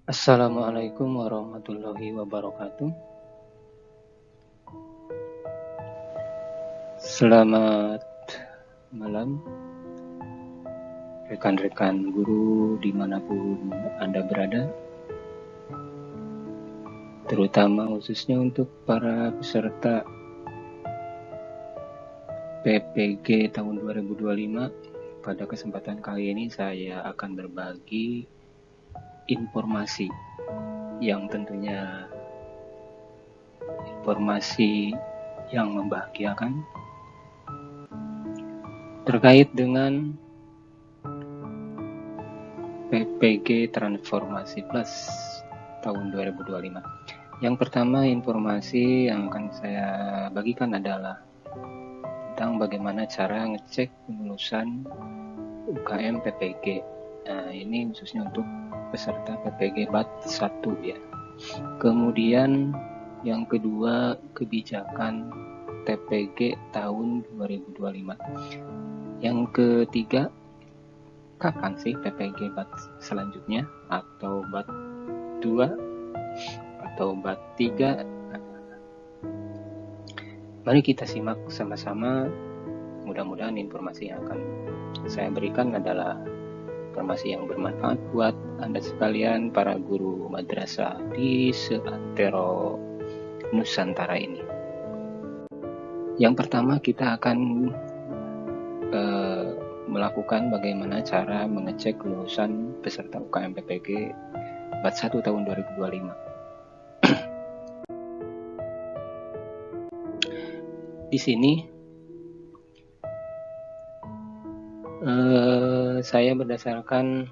Assalamualaikum warahmatullahi wabarakatuh. Selamat malam, rekan-rekan guru dimanapun Anda berada, terutama khususnya untuk para peserta PPG tahun 2025. Pada kesempatan kali ini saya akan berbagi informasi yang tentunya informasi yang membahagiakan terkait dengan PPG Transformasi Plus tahun 2025. Yang pertama, informasi yang akan saya bagikan adalah tentang bagaimana cara ngecek kelulusan UKM PPG. Nah, ini khususnya untuk peserta PPG BAT 1 ya. Kemudian yang kedua, kebijakan TPG tahun 2025. Yang ketiga, kapan sih PPG BAT selanjutnya, atau BAT 2 atau BAT 3? Mari kita simak sama-sama. Mudah-mudahan informasi yang akan saya berikan adalah informasi yang bermanfaat buat Anda sekalian, para guru madrasah di seantero Nusantara ini. Yang pertama, kita akan melakukan bagaimana cara mengecek kelulusan peserta UKM PPG BAT 1 tahun 2025. Di sini saya berdasarkan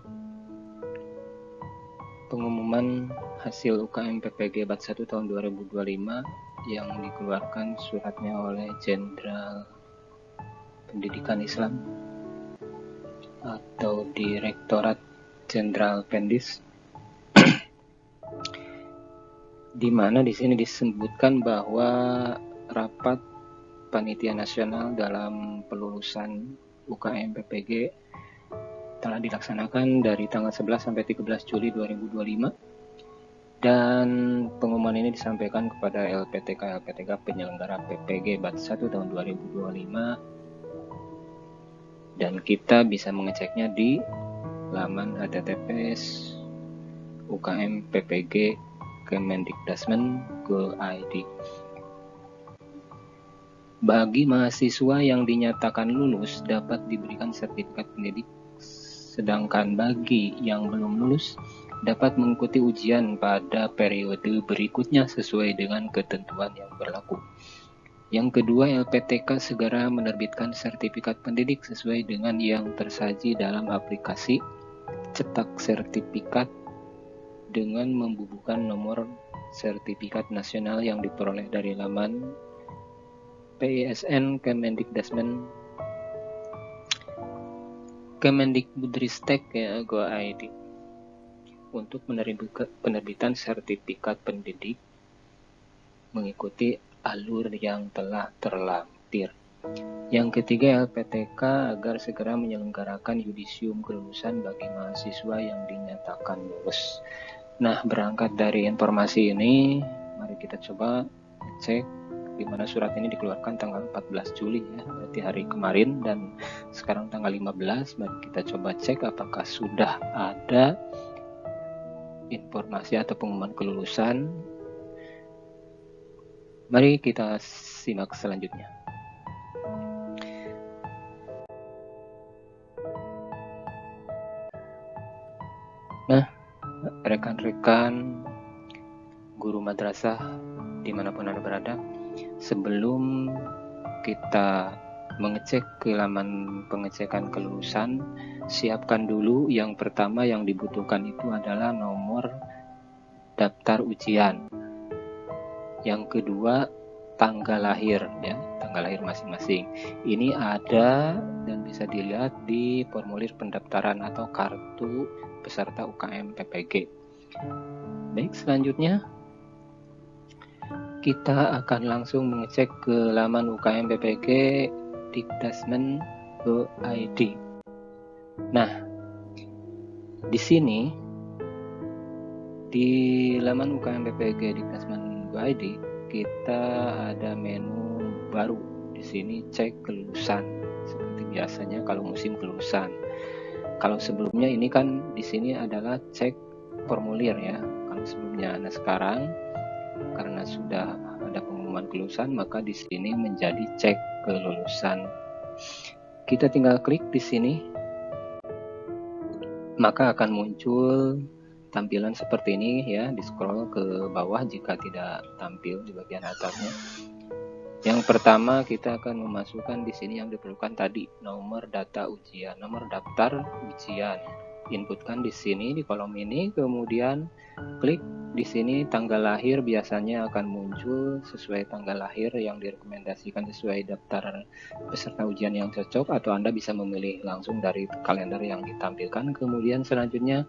pengumuman hasil UKM PPG BAT 1 tahun 2025 yang dikeluarkan suratnya oleh Jenderal Pendidikan Islam atau Direktorat Jenderal Pendis, di mana di sini disebutkan bahwa rapat panitia nasional dalam pelulusan UKM PPG telah dilaksanakan dari tanggal 11 sampai 13 Juli 2025, dan pengumuman ini disampaikan kepada LPTK penyelenggara PPG BAT 1 tahun 2025, dan kita bisa mengeceknya di laman https UKM PPG Kemendikdasmen.go.id. Bagi mahasiswa yang dinyatakan lulus dapat diberikan sertifikat pendidik, sedangkan bagi yang belum lulus dapat mengikuti ujian pada periode berikutnya sesuai dengan ketentuan yang berlaku. Yang kedua, LPTK segera menerbitkan sertifikat pendidik sesuai dengan yang tersaji dalam aplikasi cetak sertifikat dengan membubuhkan nomor sertifikat nasional yang diperoleh dari laman PISN Kemendikbudristek ya, Go.id untuk penerbitan sertifikat pendidik mengikuti alur yang telah terlampir. Yang ketiga, LPTK agar segera menyelenggarakan yudisium kelulusan bagi mahasiswa yang dinyatakan lulus. Nah, berangkat dari informasi ini, mari kita coba cek di mana surat ini dikeluarkan tanggal 14 Juli ya, berarti hari kemarin, dan sekarang tanggal 15. Mari kita coba cek apakah sudah ada informasi atau pengumuman kelulusan. Mari kita simak selanjutnya. Nah, rekan-rekan guru madrasah dimanapun Anda berada, sebelum kita mengecek ke laman pengecekan kelulusan, siapkan dulu yang pertama yang dibutuhkan itu adalah nomor daftar ujian. Yang kedua, tanggal lahir ya, tanggal lahir masing-masing. Ini ada dan bisa dilihat di formulir pendaftaran atau kartu peserta UKM PPG. Baik, selanjutnya kita akan langsung mengecek ke laman UKM PPG Dikdasmen.go.id. Nah, di sini Di laman UKM PPG Dikdasmen.go.id kita ada menu baru. Di sini cek kelulusan. Seperti biasanya kalau musim kelulusan. Kalau sebelumnya ini kan di sini adalah cek formulir ya. Kalau sebelumnya, nah sekarang karena sudah ada pengumuman kelulusan, maka di sini menjadi cek kelulusan. Kita tinggal klik di sini, maka akan muncul tampilan seperti ini ya. Di scroll ke bawah jika tidak tampil di bagian atasnya. Yang pertama kita akan memasukkan di sini yang diperlukan tadi, nomor data ujian, nomor daftar ujian. Inputkan di sini di kolom ini, kemudian klik di sini tanggal lahir, biasanya akan muncul sesuai tanggal lahir yang direkomendasikan sesuai daftar peserta ujian yang cocok, atau Anda bisa memilih langsung dari kalender yang ditampilkan. Kemudian selanjutnya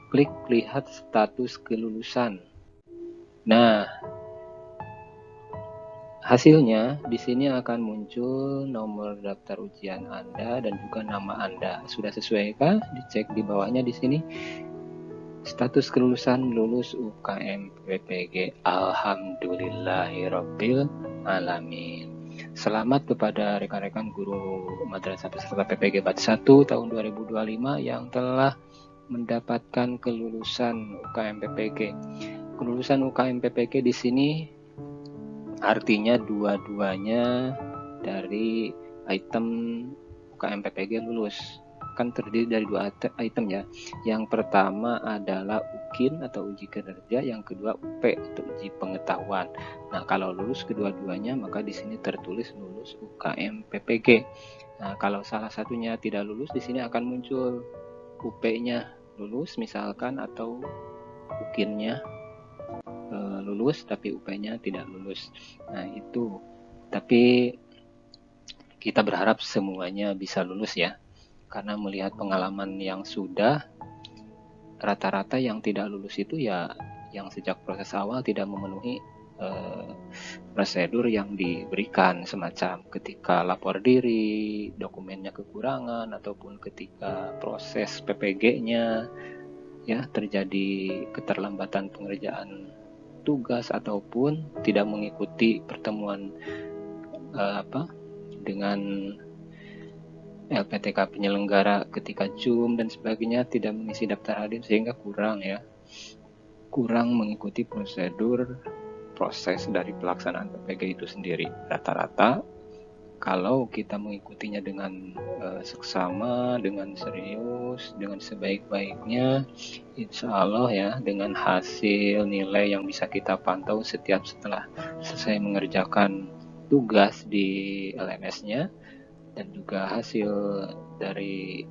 klik lihat status kelulusan. Nah, hasilnya di sini akan muncul nomor daftar ujian Anda dan juga nama Anda. Sudah sesuaikah? Dicek di bawahnya di sini. Status kelulusan lulus UKM PPG. Alhamdulillahirabbil alamin. Selamat kepada rekan-rekan guru madrasah peserta PPG Batch 1 tahun 2025 yang telah mendapatkan kelulusan UKM PPG. Kelulusan UKM PPG di sini artinya dua-duanya dari item UKM PPG lulus. Kan terdiri dari dua item ya. Yang pertama adalah UKIN atau uji kinerja, yang kedua UP atau uji pengetahuan. Nah, kalau lulus kedua-duanya maka di sini tertulis lulus UKM PPG. Nah, kalau salah satunya tidak lulus, di sini akan muncul UP-nya lulus misalkan, atau UKIN-nya lulus tapi UP-nya tidak lulus. Nah, itu. Tapi kita berharap semuanya bisa lulus ya. Karena melihat pengalaman yang sudah, rata-rata yang tidak lulus itu ya yang sejak proses awal tidak memenuhi prosedur yang diberikan, semacam ketika lapor diri, dokumennya kekurangan, ataupun ketika proses PPG-nya ya terjadi keterlambatan pengerjaan tugas, ataupun tidak mengikuti pertemuan dengan LPTK penyelenggara ketika Zoom dan sebagainya, tidak mengisi daftar hadir, sehingga kurang mengikuti proses dari pelaksanaan PPG itu sendiri. Rata-rata kalau kita mengikutinya dengan seksama, dengan serius, dengan sebaik-baiknya, insya Allah ya, dengan hasil nilai yang bisa kita pantau setiap setelah selesai mengerjakan tugas di LMS-nya, dan juga hasil dari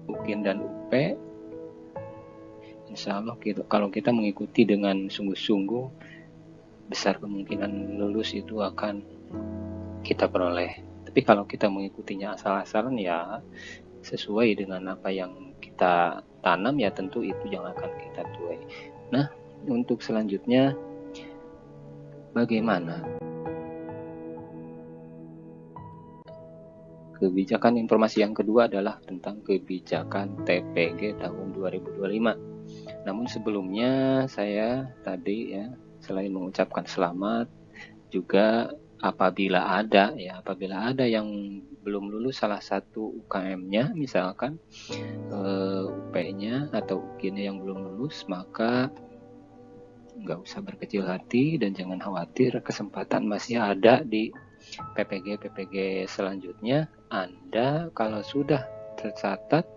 UKIN dan UP, insya Allah kalau kita mengikuti dengan sungguh-sungguh, besar kemungkinan lulus itu akan kita peroleh. Tapi kalau kita mengikutinya asal-asalan ya sesuai dengan apa yang kita tanam, ya tentu itu yang akan kita tuai. Nah, untuk selanjutnya bagaimana? Kebijakan informasi yang kedua adalah tentang kebijakan TPG tahun 2025. Namun sebelumnya saya tadi ya, selain mengucapkan selamat, juga apabila ada yang belum lulus salah satu UKM-nya, misalkan UP-nya atau UKIN-nya yang belum lulus, maka nggak usah berkecil hati dan jangan khawatir, kesempatan masih ada di PPG selanjutnya. Anda kalau sudah tercatat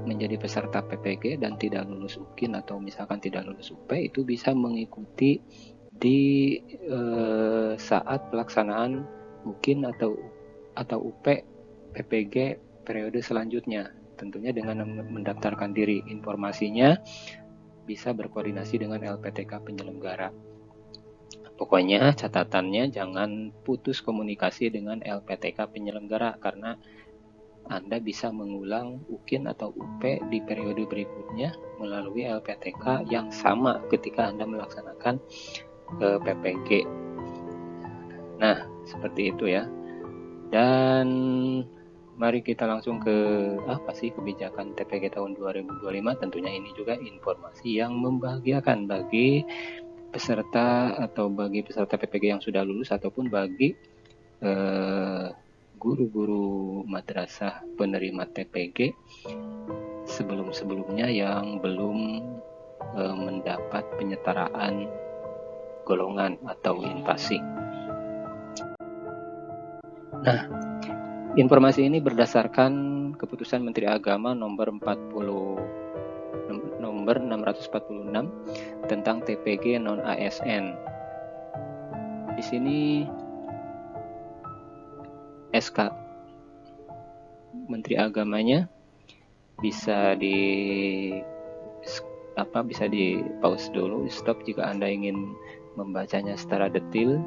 menjadi peserta PPG dan tidak lulus UKIN atau misalkan tidak lulus UP, itu bisa mengikuti di saat pelaksanaan UKIN atau UP PPG periode selanjutnya, tentunya dengan mendaftarkan diri. Informasinya bisa berkoordinasi dengan LPTK penyelenggara. Pokoknya catatannya jangan putus komunikasi dengan LPTK penyelenggara, karena Anda bisa mengulang UKIN atau UP di periode berikutnya melalui LPTK yang sama ketika Anda melaksanakan PPG. Nah, seperti itu ya. Dan mari kita langsung ke apa sih kebijakan TPG tahun 2025. Tentunya ini juga informasi yang membahagiakan bagi peserta PPG yang sudah lulus ataupun bagi guru-guru madrasah penerima TPG sebelum-sebelumnya yang belum mendapat penyetaraan golongan atau infasi. Nah, informasi ini berdasarkan keputusan Menteri Agama nomor 646 tentang TPG non ASN. Di sini SK Menteri Agamanya bisa di pause dulu, stop jika Anda ingin membacanya secara detail.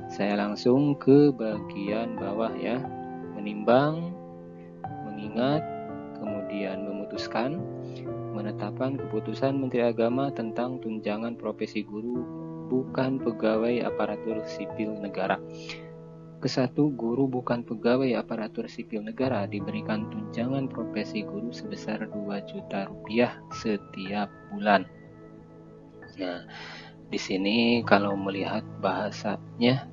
Saya langsung ke bagian bawah ya. Menimbang, mengingat, kemudian memutuskan, menetapkan keputusan Menteri Agama tentang tunjangan profesi guru bukan pegawai aparatur sipil negara. Kesatu, guru bukan pegawai aparatur sipil negara diberikan tunjangan profesi guru sebesar 2 juta rupiah setiap bulan. Nah, di sini kalau melihat bahasanya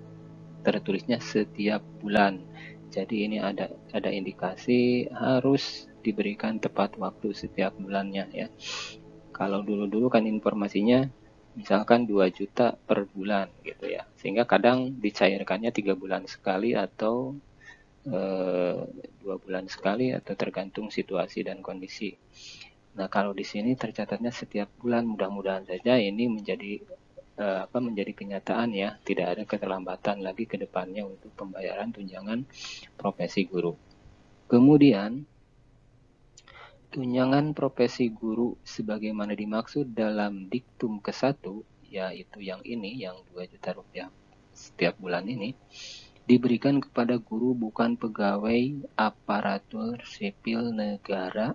tertulisnya setiap bulan. Jadi ini ada indikasi harus diberikan tepat waktu setiap bulannya ya. Kalau dulu-dulu kan informasinya misalkan 2 juta per bulan gitu ya, sehingga kadang dicairkannya 3 bulan sekali atau 2 bulan sekali atau tergantung situasi dan kondisi. Nah, kalau di sini tercatatnya setiap bulan, mudah-mudahan saja ini menjadi kenyataan ya, tidak ada keterlambatan lagi ke depannya untuk pembayaran tunjangan profesi guru. Kemudian tunjangan profesi guru sebagaimana dimaksud dalam diktum ke-1, yaitu yang ini, yang 2 juta rupiah setiap bulan ini, diberikan kepada guru bukan pegawai aparatur sipil negara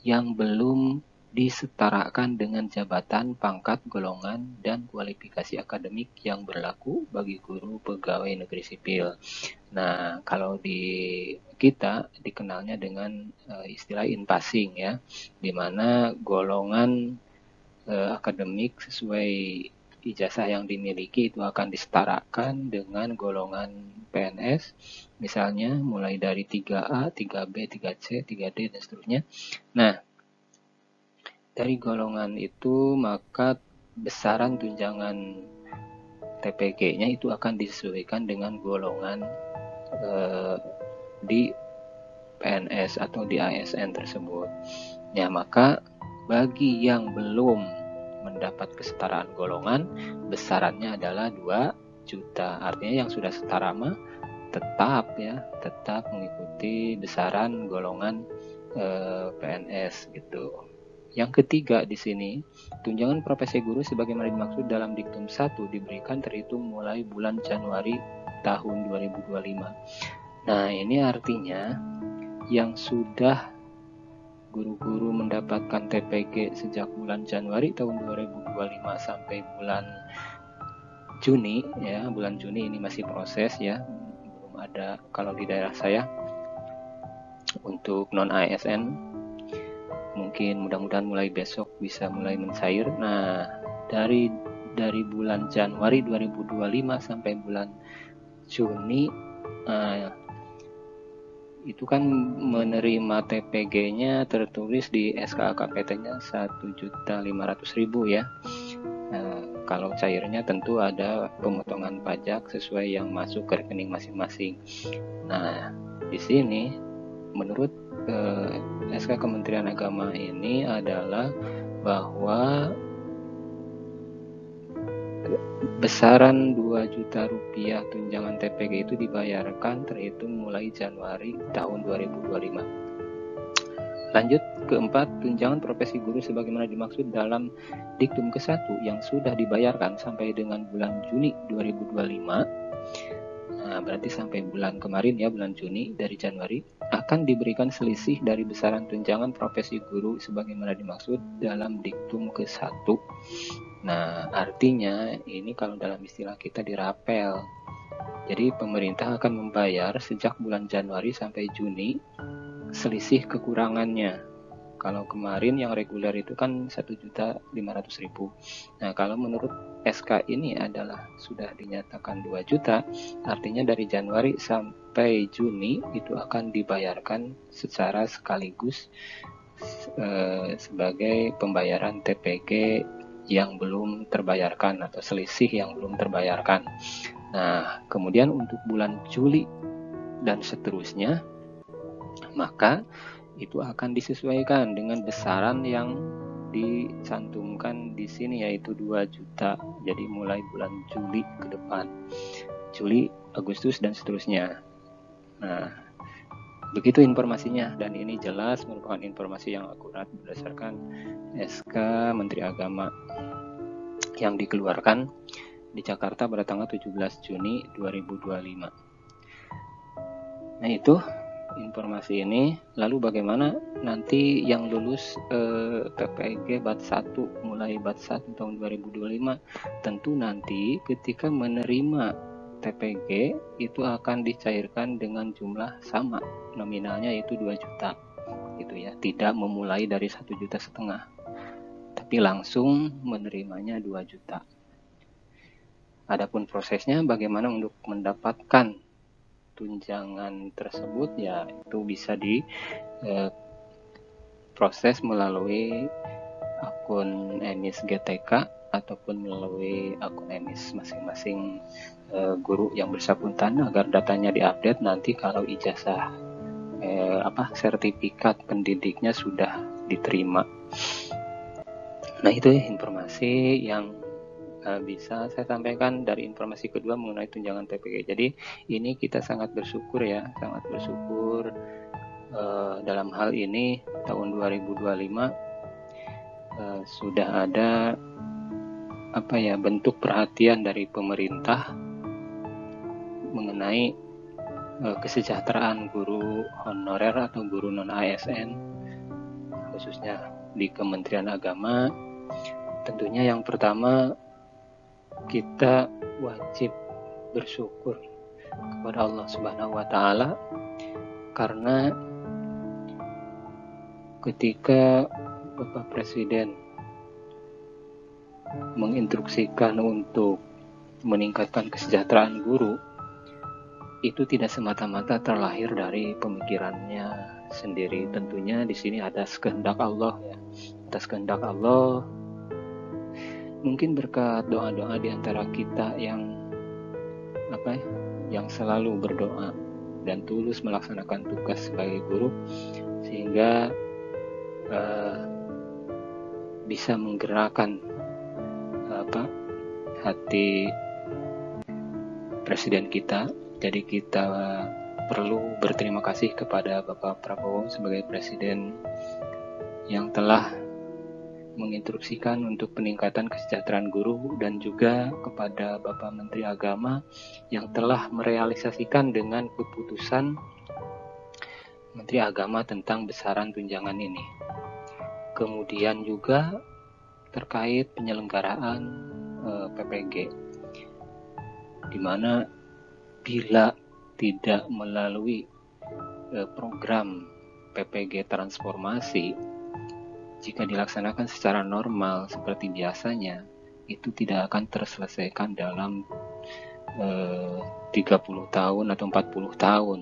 yang belum disetarakan dengan jabatan, pangkat, golongan, dan kualifikasi akademik yang berlaku bagi guru pegawai negeri sipil. Nah, kalau di kita dikenalnya dengan istilah in-passing ya, di mana golongan akademik sesuai ijazah yang dimiliki itu akan disetarakan dengan golongan PNS, misalnya mulai dari 3A, 3B, 3C, 3D, dan seterusnya. Nah, dari golongan itu maka besaran tunjangan TPG-nya itu akan disesuaikan dengan golongan di PNS atau di ASN tersebut. Ya, maka bagi yang belum mendapat kesetaraan golongan, besarannya adalah 2 juta. Artinya yang sudah setara mah tetap mengikuti besaran golongan PNS gitu. Yang ketiga di sini, tunjangan profesi guru sebagaimana dimaksud dalam diktum 1 diberikan terhitung mulai bulan Januari tahun 2025. Nah, ini artinya yang sudah guru-guru mendapatkan TPG sejak bulan Januari tahun 2025 sampai bulan Juni ya, bulan Juni ini masih proses ya, belum ada kalau di daerah saya. Untuk non ASN mungkin mudah-mudahan mulai besok bisa mulai mencair. Nah, dari bulan Januari 2025 sampai bulan Juni itu kan menerima TPG-nya tertulis di SKAKPT-nya 1.500.000 ya. Kalau cairnya tentu ada pemotongan pajak sesuai yang masuk ke rekening masing-masing. Nah, di sini menurut SK Kementerian Agama ini adalah bahwa besaran 2 juta rupiah tunjangan TPG itu dibayarkan terhitung mulai Januari tahun 2025. Lanjut keempat, tunjangan profesi guru sebagaimana dimaksud dalam diktum ke-1 yang sudah dibayarkan sampai dengan bulan Juni 2025. Nah, berarti sampai bulan kemarin ya, bulan Juni dari Januari, akan diberikan selisih dari besaran tunjangan profesi guru sebagaimana dimaksud dalam diktum ke-1. Nah, artinya ini kalau dalam istilah kita dirapel. Jadi pemerintah akan membayar sejak bulan Januari sampai Juni selisih kekurangannya. Kalau kemarin yang reguler itu kan 1.500.000. Nah, kalau menurut SK ini adalah sudah dinyatakan 2 juta, artinya dari Januari sampai Juni itu akan dibayarkan secara sekaligus sebagai pembayaran TPG yang belum terbayarkan atau selisih yang belum terbayarkan. Nah, kemudian untuk bulan Juli dan seterusnya, maka itu akan disesuaikan dengan besaran yang dicantumkan di sini, yaitu 2 juta. Jadi mulai bulan Juli ke depan, Juli, Agustus, dan seterusnya. Nah, begitu informasinya, dan ini jelas merupakan informasi yang akurat berdasarkan SK Menteri Agama yang dikeluarkan di Jakarta pada tanggal 17 Juni 2025. Nah, itu informasi ini. Lalu bagaimana nanti yang lulus PPG BAT 1 mulai BAT 1 tahun 2025? Tentu nanti ketika menerima TPG itu akan dicairkan dengan jumlah sama, nominalnya yaitu 2 juta gitu ya, tidak memulai dari 1,5 juta, tapi langsung menerimanya 2 juta. Adapun prosesnya bagaimana untuk mendapatkan tunjangan tersebut, ya itu bisa proses melalui akun emis GTK ataupun melalui akun emis masing-masing guru yang bersangkutan agar datanya diupdate nanti kalau ijazah sertifikat pendidiknya sudah diterima. Nah, itu informasi yang bisa saya sampaikan dari informasi kedua mengenai tunjangan TPG. Jadi ini kita sangat bersyukur ya, sangat bersyukur dalam hal ini tahun 2025 sudah ada bentuk perhatian dari pemerintah mengenai kesejahteraan guru honorer atau guru non ASN, khususnya di Kementerian Agama. Tentunya yang pertama, kita wajib bersyukur kepada Allah Subhanahu wa Ta'ala, karena ketika Bapak Presiden menginstruksikan untuk meningkatkan kesejahteraan guru, itu tidak semata-mata terlahir dari pemikirannya sendiri. Tentunya di sini ada kehendak Allah ya. Atas kehendak Allah, mungkin berkat doa-doa di antara kita yang selalu berdoa dan tulus melaksanakan tugas sebagai guru, sehingga bisa menggerakkan hati presiden kita. Jadi kita perlu berterima kasih kepada Bapak Prabowo sebagai presiden yang telah menginstruksikan untuk peningkatan kesejahteraan guru, dan juga kepada Bapak Menteri Agama yang telah merealisasikan dengan keputusan Menteri Agama tentang besaran tunjangan ini. Kemudian juga terkait penyelenggaraan PPG, di mana bila tidak melalui program PPG transformasi, jika dilaksanakan secara normal seperti biasanya, itu tidak akan terselesaikan dalam 30 tahun atau 40 tahun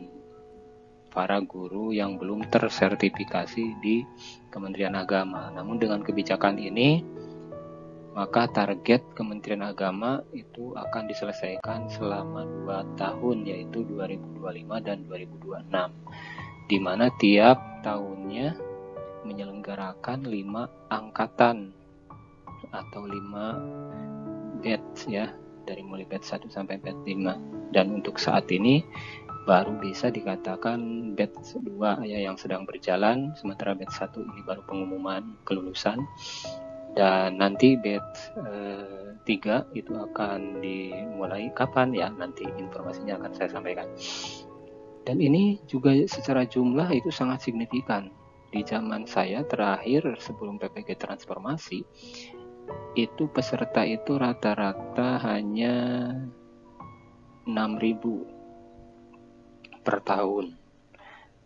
para guru yang belum tersertifikasi di Kementerian Agama. Namun dengan kebijakan ini, maka target Kementerian Agama itu akan diselesaikan selama 2 tahun, yaitu 2025 dan 2026, di mana tiap tahunnya menyelenggarakan 5 angkatan atau 5 batch ya, dari mulai batch 1 sampai batch 5. Dan untuk saat ini baru bisa dikatakan batch 2 ya yang sedang berjalan, sementara batch 1 ini baru pengumuman kelulusan. Dan nanti batch 3 itu akan dimulai kapan ya, nanti informasinya akan saya sampaikan. Dan ini juga secara jumlah itu sangat signifikan. Di zaman saya terakhir sebelum PPG transformasi, itu peserta itu rata-rata hanya 6.000 per tahun.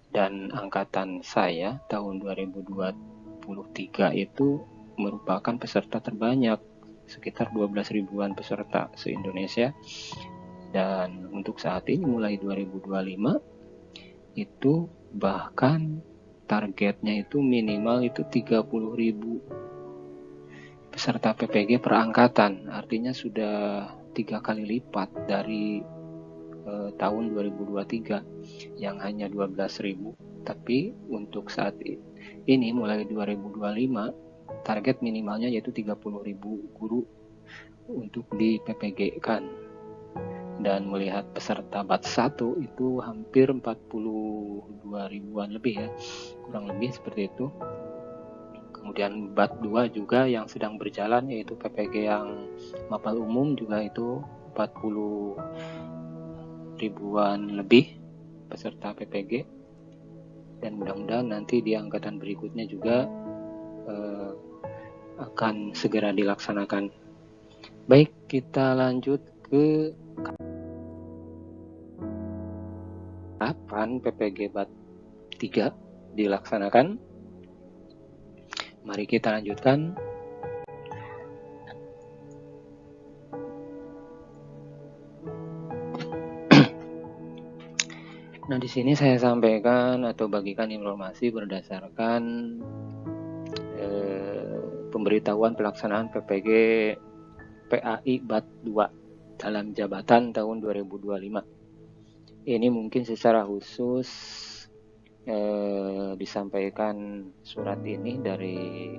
Dan angkatan saya tahun 2023 itu merupakan peserta terbanyak, sekitar 12 ribuan peserta se-Indonesia. Dan untuk saat ini mulai 2025 itu bahkan targetnya itu minimal itu 30.000 peserta PPG per angkatan. Artinya sudah 3 kali lipat dari tahun 2023 yang hanya 12.000. Tapi untuk saat ini mulai 2025 target minimalnya yaitu 30.000 guru untuk di PPG-kan. Dan melihat peserta batch 1 itu hampir 42 ribuan lebih ya, kurang lebih seperti itu. Kemudian batch 2 juga yang sedang berjalan yaitu PPG yang mapal umum juga itu 40 ribuan lebih peserta PPG. Dan mudah-mudahan nanti di angkatan berikutnya juga akan segera dilaksanakan. Baik, kita lanjut ke kapan PPG BAT 3 dilaksanakan. Mari kita lanjutkan. Nah, di sini saya sampaikan atau bagikan informasi berdasarkan pemberitahuan pelaksanaan PPG PAI BAT 2 dalam jabatan tahun 2025. Ini mungkin secara khusus disampaikan surat ini dari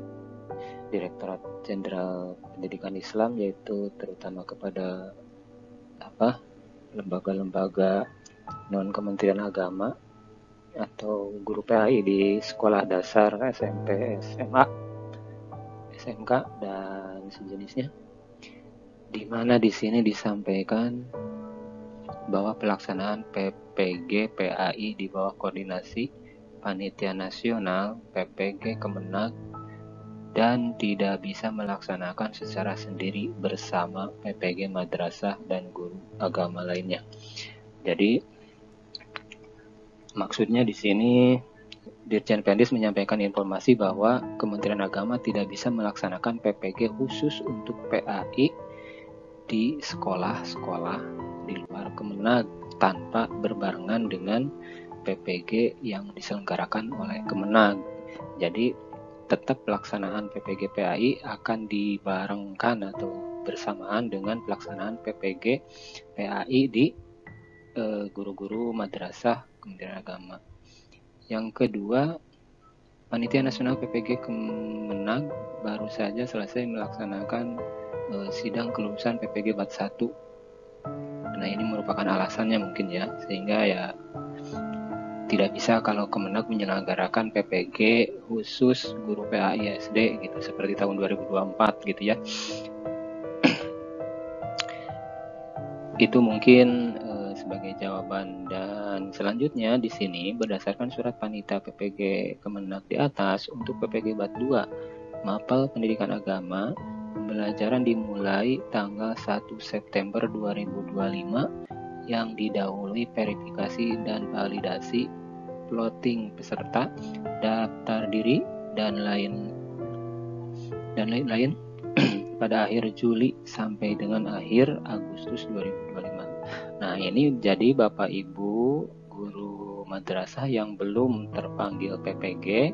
Direktorat Jenderal Pendidikan Islam, yaitu terutama kepada lembaga-lembaga non Kementerian Agama atau guru PAI di sekolah dasar, SMP, SMA, SMK dan sejenisnya, di mana di sini disampaikan bahwa pelaksanaan PPG PAI di bawah koordinasi Panitia Nasional PPG Kemenag dan tidak bisa melaksanakan secara sendiri bersama PPG madrasah dan guru agama lainnya. Jadi maksudnya di sini Dirjen Pendis menyampaikan informasi bahwa Kementerian Agama tidak bisa melaksanakan PPG khusus untuk PAI di sekolah-sekolah di luar Kemenag tanpa berbarengan dengan PPG yang diselenggarakan oleh Kemenag. Jadi tetap pelaksanaan PPG PAI akan dibarengkan atau bersamaan dengan pelaksanaan PPG PAI di guru-guru madrasah Kementerian Agama. Yang kedua, Panitia Nasional PPG Kemenag baru saja selesai melaksanakan sidang kelulusan PPG BAT 1. Nah, ini merupakan alasannya mungkin ya, sehingga ya tidak bisa kalau Kemenag menyelenggarakan PPG khusus guru PAI SD gitu seperti tahun 2024 gitu ya. Itu mungkin sebagai jawaban. Dan selanjutnya di sini berdasarkan surat Panitia PPG Kemenag di atas, untuk PPG BAT 2 Mapel Pendidikan Agama, pembelajaran dimulai tanggal 1 September 2025 yang didahului verifikasi dan validasi plotting peserta, daftar diri dan lain-lain pada akhir Juli sampai dengan akhir Agustus 2025. Nah, ini jadi Bapak Ibu guru madrasah yang belum terpanggil PPG.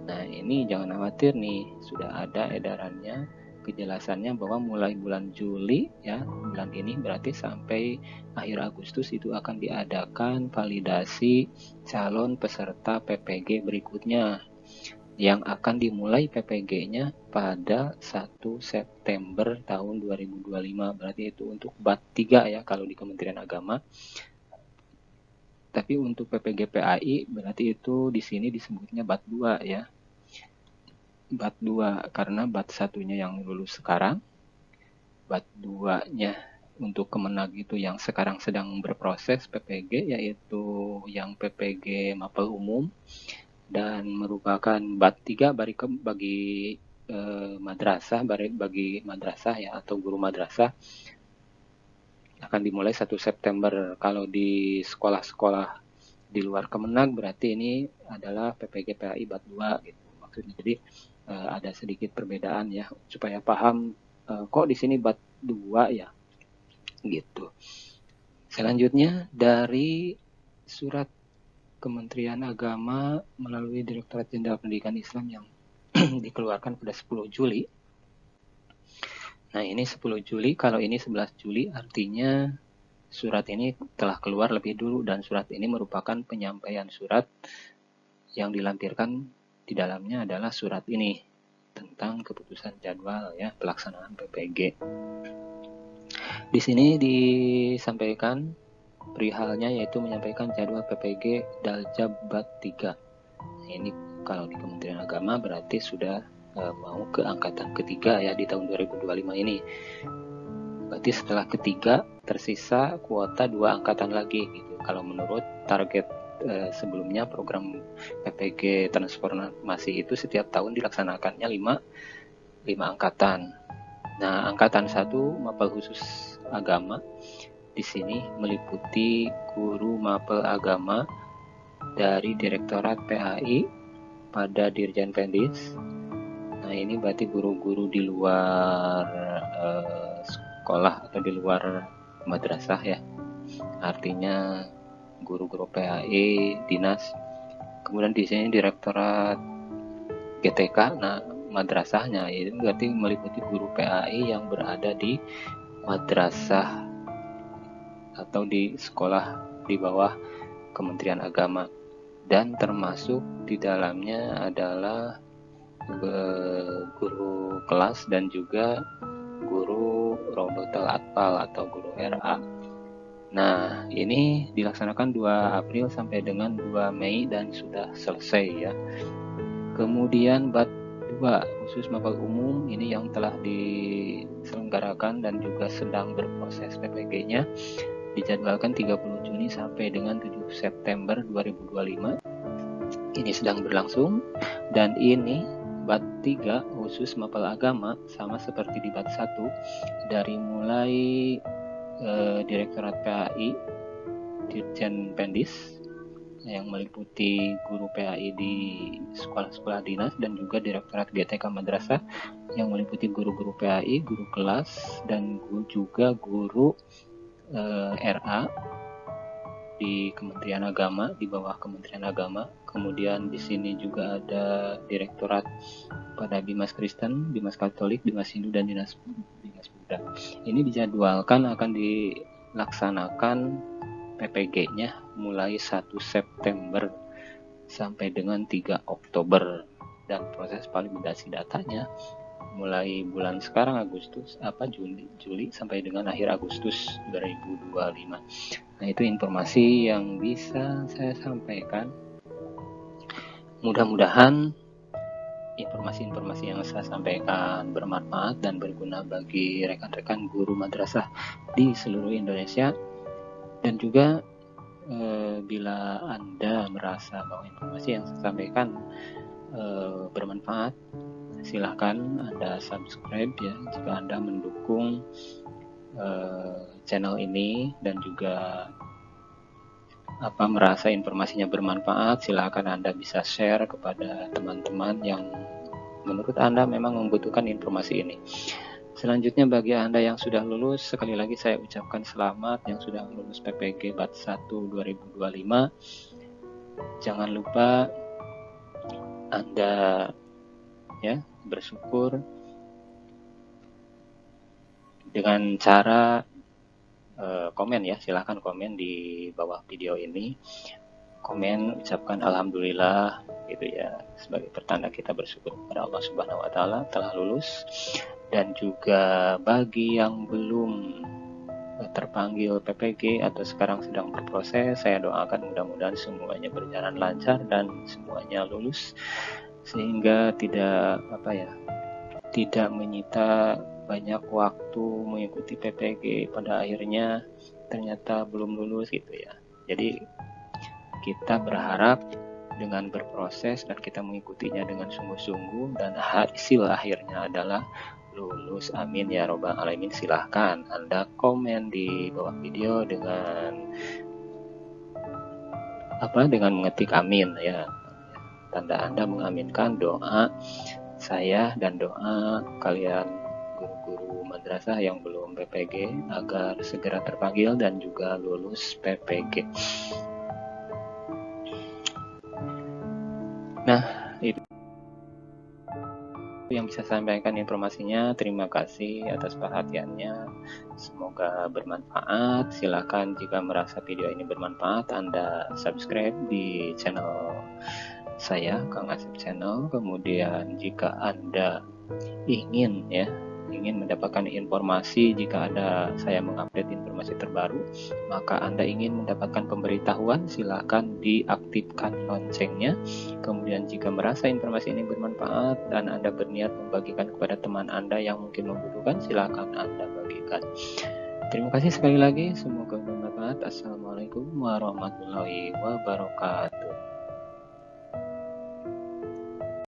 Nah, ini jangan khawatir nih, sudah ada edarannya, kejelasannya bahwa mulai bulan Juli ya, bulan ini berarti sampai akhir Agustus itu akan diadakan validasi calon peserta PPG berikutnya yang akan dimulai PPG-nya pada 1 September tahun 2025. Berarti itu untuk BAT 3 ya kalau di Kementerian Agama. Tapi untuk PPG PAI berarti itu di sini disebutnya BAT 2 ya. BAT 2 karena BAT 1-nya yang lulus sekarang, BAT 2-nya untuk Kemenag itu yang sekarang sedang berproses PPG, yaitu yang PPG mapel umum dan merupakan BAT 3 bagi madrasah, bagi madrasah ya atau guru madrasah. akan dimulai 1 September. Kalau di sekolah-sekolah di luar Kemenag berarti ini adalah PPG PAI Bat 2 gitu maksudnya. Jadi ada sedikit perbedaan ya supaya paham kok di sini Bat 2 ya gitu. Selanjutnya dari surat Kementerian Agama melalui Direktorat Jenderal Pendidikan Islam yang dikeluarkan pada 10 Juli. Nah ini 10 Juli, kalau ini 11 Juli artinya surat ini telah keluar lebih dulu dan surat ini merupakan penyampaian surat yang dilampirkan di dalamnya adalah surat ini tentang keputusan jadwal ya pelaksanaan PPG. Di sini disampaikan perihalnya yaitu menyampaikan jadwal PPG Daljab Bat 3. Nah, ini kalau di Kementerian Agama berarti sudah mau ke angkatan ketiga ya di tahun 2025 ini. Berarti setelah ketiga tersisa kuota 2 angkatan lagi gitu. Kalau menurut target sebelumnya program PPG transformasi itu setiap tahun dilaksanakannya 5 angkatan. Nah, angkatan 1 mapel khusus agama di sini meliputi guru mapel agama dari Direktorat PAI pada Dirjen Pendis. Nah, ini berarti guru-guru di luar sekolah atau di luar madrasah ya. Artinya guru-guru PAI, dinas. Kemudian di sini Direktorat GTK, nah madrasahnya ini berarti meliputi guru PAI yang berada di madrasah atau di sekolah di bawah Kementerian Agama, dan termasuk di dalamnya adalah guru kelas dan juga guru Robotal Atfal atau guru RA. Nah, ini dilaksanakan 2 April sampai dengan 2 Mei dan sudah selesai ya. Kemudian Bat 2 khusus mapel umum ini yang telah diselenggarakan dan juga sedang berproses PPG-nya dijadwalkan 30 Juni sampai dengan 7 September 2025. Ini sedang berlangsung dan ini Bat 3 khusus mapel agama sama seperti di Bat 1 dari mulai Direktorat PAI, Dirjen Pendis yang meliputi guru PAI di sekolah-sekolah dinas dan juga Direktorat GTK Madrasah yang meliputi guru-guru PAI, guru kelas dan juga guru RA di Kementerian Agama, di bawah Kementerian Agama. Kemudian di sini juga ada direktorat pada Bimas Kristen, Bimas Katolik, Bimas Hindu dan Bimas Buddha. Ini dijadwalkan akan dilaksanakan PPG-nya mulai 1 September sampai dengan 3 Oktober dan proses validasi datanya mulai bulan sekarang Juli sampai dengan akhir Agustus 2025. Nah, itu informasi yang bisa saya sampaikan. Mudah-mudahan informasi-informasi yang saya sampaikan bermanfaat dan berguna bagi rekan-rekan guru madrasah di seluruh Indonesia. Dan juga bila Anda merasa bahwa informasi yang saya sampaikan bermanfaat, silahkan Anda subscribe ya jika Anda mendukung channel ini dan juga merasa informasinya bermanfaat, silahkan Anda bisa share kepada teman-teman yang menurut Anda memang membutuhkan informasi ini. Selanjutnya bagi Anda yang sudah lulus, sekali lagi saya ucapkan selamat yang sudah lulus PPG Bat 1 2025. Jangan lupa Anda ya bersyukur dengan cara komen ya, silahkan komen di bawah video ini, komen ucapkan alhamdulillah gitu ya, sebagai pertanda kita bersyukur kepada Allah Subhanahu wa taala telah lulus. Dan juga bagi yang belum terpanggil PPG atau sekarang sedang berproses, saya doakan mudah-mudahan semuanya berjalan lancar dan semuanya lulus sehingga tidak menyita banyak waktu mengikuti PPG pada akhirnya ternyata belum lulus gitu ya. Jadi kita berharap dengan berproses dan kita mengikutinya dengan sungguh-sungguh dan hasil akhirnya adalah lulus. Amin ya robbal alamin. Silahkan Anda komen di bawah video dengan mengetik amin ya. Tanda Anda mengaminkan doa saya dan doa kalian guru-guru madrasah yang belum PPG agar segera terpanggil dan juga lulus PPG. Nah, itu yang bisa saya sampaikan informasinya. Terima kasih atas perhatiannya. Semoga bermanfaat. Silakan jika merasa video ini bermanfaat, Anda subscribe di channel saya, Kang Asep Channel. Kemudian jika Anda ingin mendapatkan informasi jika ada saya mengupdate informasi terbaru, maka Anda ingin mendapatkan pemberitahuan, silakan diaktifkan loncengnya. Kemudian jika merasa informasi ini bermanfaat dan Anda berniat membagikan kepada teman Anda yang mungkin membutuhkan, silakan Anda bagikan. Terima kasih sekali lagi, semoga bermanfaat. Assalamualaikum warahmatullahi wabarakatuh.